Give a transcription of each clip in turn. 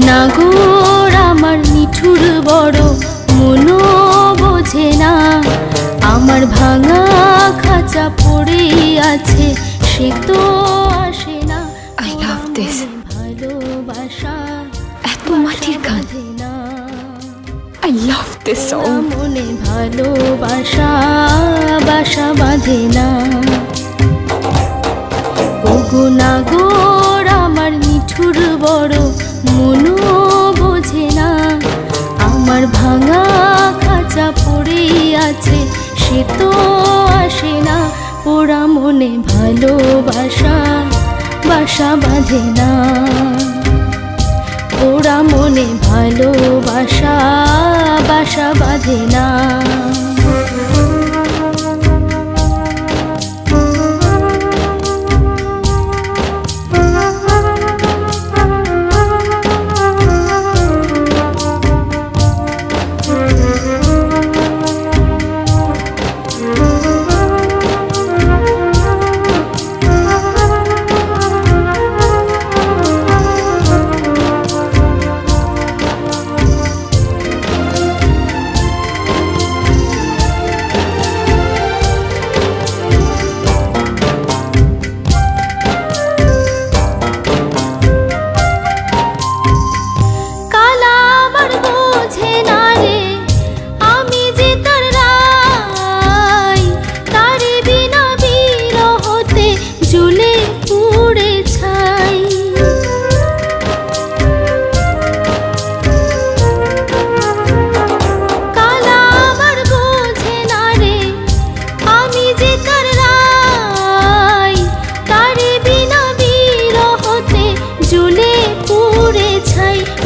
নাগর আমার নিঠুর বড় মনো বোঝে না, আমার ভাঙা খাঁচা পড়ে আছে সে তো আসে না। I love this. ভালোবাসা এত মাটির গান। I love this song. মনে ভালোবাসা বাসা বাঁধে না। ওগো নাগর আমার নিঠুর বড় মনো বোঝে না, আমার ভাঙা খাঁচা পড়ে আছে সে তো আসে না। পোড়া মনে ভালোবাসা বাসা বাঁধে না, পোড়া মনে ভালোবাসা বাসা বাঁধে না।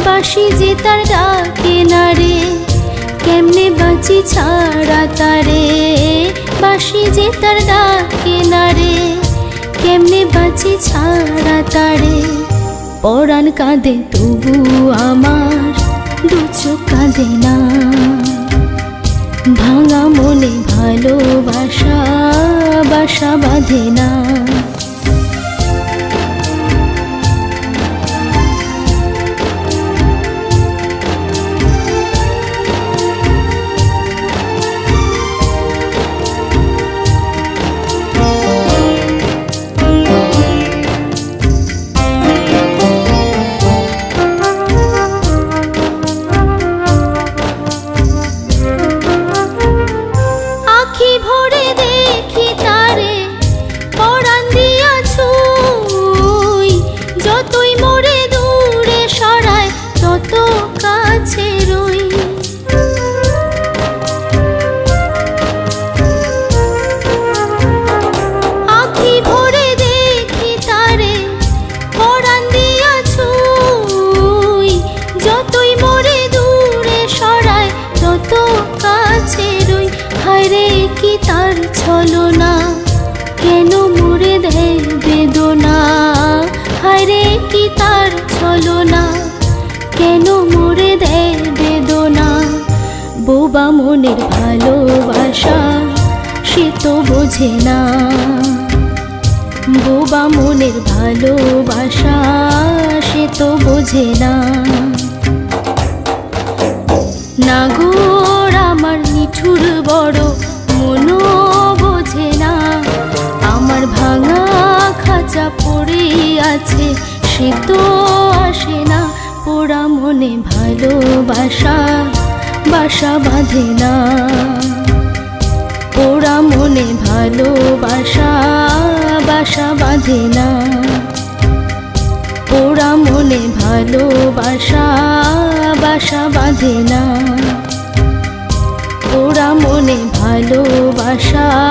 বাঁশি যে তার ডাকে না রে, কেমনে বাঁচি ছাড়া তারে। বাঁশি যে তার ডাকে না রে, কেমনে বাঁচি ছাড়া তারে। পরাণ কাঁদে তবু আমার দু চোখ কাঁদে না, ভাঙা মনে ভালোবাসা বাসা বাঁধে না। তার ছলনা কেন মুড়ে দেয় বেদনা, হায়রে কি তার ছলনা কেন মুড়ে দেয় বেদনা। বোবা মনের ভালোবাসা সে তো বোঝে না, বোবা মনের ভালোবাসা সে তো বোঝে না। নাগর আমার নিঠুর বড় মনো বোঝে না, আমার ভাঙা খাঁচা পড়ে আছে সে তো আসে না। মনে ভালোবাসা বাসা বাঁধে না, ওরা মনে ভালোবাসা বাসা বাঁধে না, ওরা মনে ভালোবাসা বাসা বাঁধে না, ওরা মনে ভালোবাসা